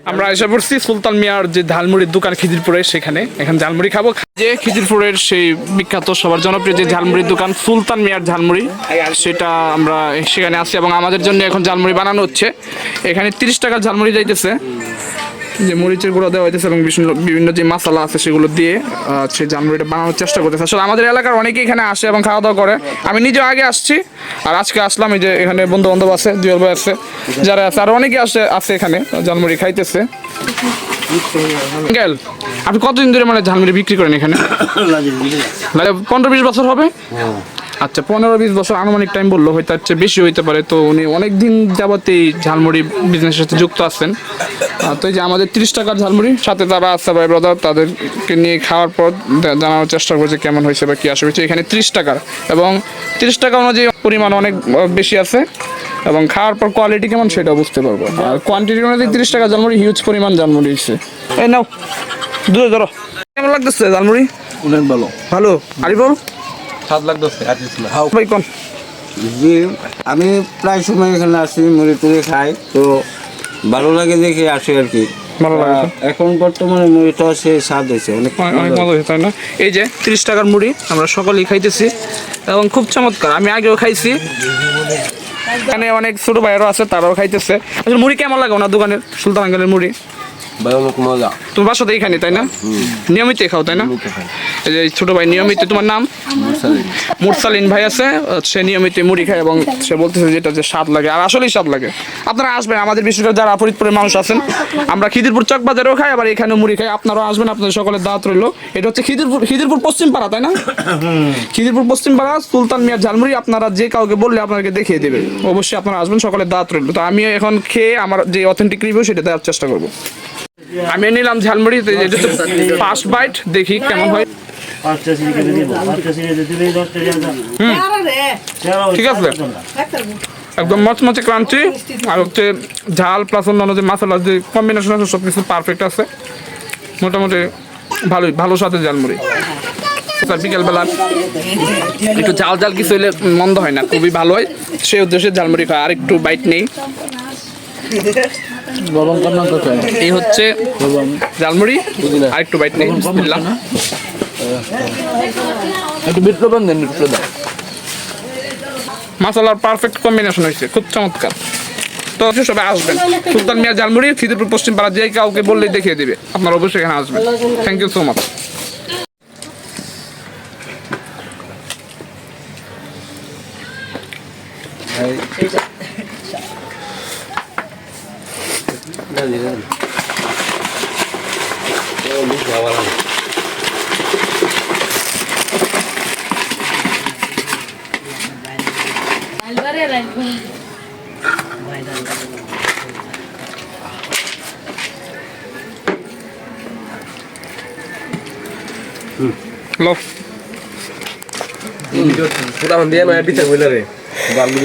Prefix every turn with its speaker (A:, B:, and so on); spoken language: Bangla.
A: আমরা এসে পড়ছি সুলতান মিয়ার যে ঝালমুড়ির দোকান খিদিরপুরে, সেখানে এখন ঝালমুড়ি খাবো। যে খিদিরপুরের সেই বিখ্যাত সবার জনপ্রিয় যে ঝালমুড়ির দোকান সুলতান মিয়ার ঝালমুড়ি, সেটা আমরা সেখানে আছি এবং আমাদের জন্য এখন ঝালমুড়ি বানানো হচ্ছে। এখানে 30 টাকার ঝালমুড়ি যাইতেছে, যে মরিচের গুঁড়ো দেওয়া হইতেছে এবং বিভিন্ন যে মশলা আছে সেগুলো দিয়ে সেই ঝালমুড়িটা বানানোর চেষ্টা করতেছে। আসলে আমাদের এলাকার অনেকেই এখানে আসে এবং খাওয়া দাওয়া করে। আমি নিজে আগে আসছি আর আজকে আসলাম। এই যে এখানে বন্ধু বান্ধব আছে, জুয়েল ভাই আছে, যারা আছে আরো অনেকে আছে এখানে ঝালমুড়ি খাইতেছে। গেল আপনি কতদিন ধরে মানে ঝালমুড়ি বিক্রি করেন এখানে? 15-20 বছর হবে। আচ্ছা, 15-20 বছর আনুমানিক টাইম বললো, হয়তো হচ্ছে বেশি হইতে পারে। তো উনি অনেক দিন যাবত এই ঝালমুড়ি বিজনেসের সাথে যুক্ত আছেন। তো এই যে আমাদের 30 টাকার ঝালমুড়ি, সাথে তারা আছে ভাই ব্রাদার, তাদেরকে নিয়ে খাওয়ার পর জানানোর চেষ্টা করছে কেমন হয়েছে বা কী আসে হয়েছে। এখানে 30 টাকার এবং 30 টাকা অনুযায়ী পরিমাণ অনেক বেশি আছে এবং খাওয়ার পর কোয়ালিটি কেমন সেটা বুঝতে পারবো। আর কোয়ান্টিটি অনুযায়ী 30 টাকা ঝালমুড়ি হিউজ পরিমাণ ঝালমুড়ি হচ্ছে। এই নাও দুধে ধরো। কেমন লাগতেছে ঝালমুড়ি?
B: অনেক ভালো।
A: ভালো। আরিফুল
B: স্বাদ লাগতেছে।
A: ভাই কোন?
C: জি, আমি প্রায় সময় এখানে আসি, মুড়ি টুড়ি খাই, তো ভালো লাগে দেখে আসি আর কি।
A: ভালো লাগে।
C: এখন বর্তমানে মুড়িটা সে স্বাদ হয়েছে, অনেক
A: অনেক মজা হয়েছে, তাই না? এই যে 30 টাকার মুড়ি আমরা সকলেই খাইতেছি এবং খুব চমৎকার। আমি আগেও খাইছি, এখানে অনেক ছোট ভাইয়েরও আছে, তারাও খাইতেছে। আসলে মুড়ি কেমন লাগে ওনার দোকানের, সুলতান আঙ্কেলের মুড়ি?
C: অনেক মজা।
A: তোমার বাসাতে এখানে, তাই না? নিয়মিত খাও, তাই না? এই যে ছোট ভাই নিয়মিত। তোমার নাম? মুরসালিন ভাই আছে, সে নিয়মিত মুড়ি খায় এবং সে বলতেছে যেটা যে স্বাদ লাগে, আর আসলেই স্বাদ লাগে। আপনারা আসবেন, আমাদের বিশেষ করে যারা ফরিদপুরের মানুষ আছেন, আমরা খিদিরপুর চক বাজারেও খাই, আবার এখানেও মুড়ি খাই। আপনারাও আসবেন, আপনাদের সকলের দাওয়াত রইল। এটা হচ্ছে খিদিরপুর পশ্চিম পাড়া, তাই না? খিদিরপুর পশ্চিম পাড়া সুলতান মিয়ার ঝালমুড়ি। আপনারা যে কাউকে বললে আপনাকে দেখিয়ে দেবে। অবশ্যই আপনারা আসবেন, সকলের দাওয়াত রইল। তো আমি এখন খেয়ে আমার যে অথেন্টিক রিভিউ সেটা দেওয়ার চেষ্টা করবো। আমি নিলাম ঝালমুড়ি, ফার্স্ট বাইট, দেখি কেমন হয়। ঠিক আছে, একদম মচমচে ক্রাঞ্চি, আর হচ্ছে ঝাল প্লাস অন্যান্য যে মশলা যে কম্বিনেশন আছে সব কিছু পারফেক্ট আছে। মোটামুটি ভালো স্বাদের ঝালমুড়ি। বিকেলবেলা একটু ঝাল কিছু হইলে মন্দ হয় না, খুবই ভালো হয়। সেই উদ্দেশ্যে ঝালমুড়ি খায়। আর একটু বাইট নেই। এই হচ্ছে ঝালমুড়ি, আর একটু বাইট নেই। বিসমিল্লাহ। মশলার পারফেক্ট কম্বিনেশন হয়েছে, খুব চমৎকার। তো সবাই আসবেন, সুলতান মিয়া ঝালমুড়ি, খিদিরপুর পশ্চিম পাড়া। যে কাউকে বললেই দেখিয়ে দিবে। আপনারা অবশ্যই এখানে আসবেন। Thank you so much. লো
B: পুরা দিয়ে নয় বিচার বইলা রে বালু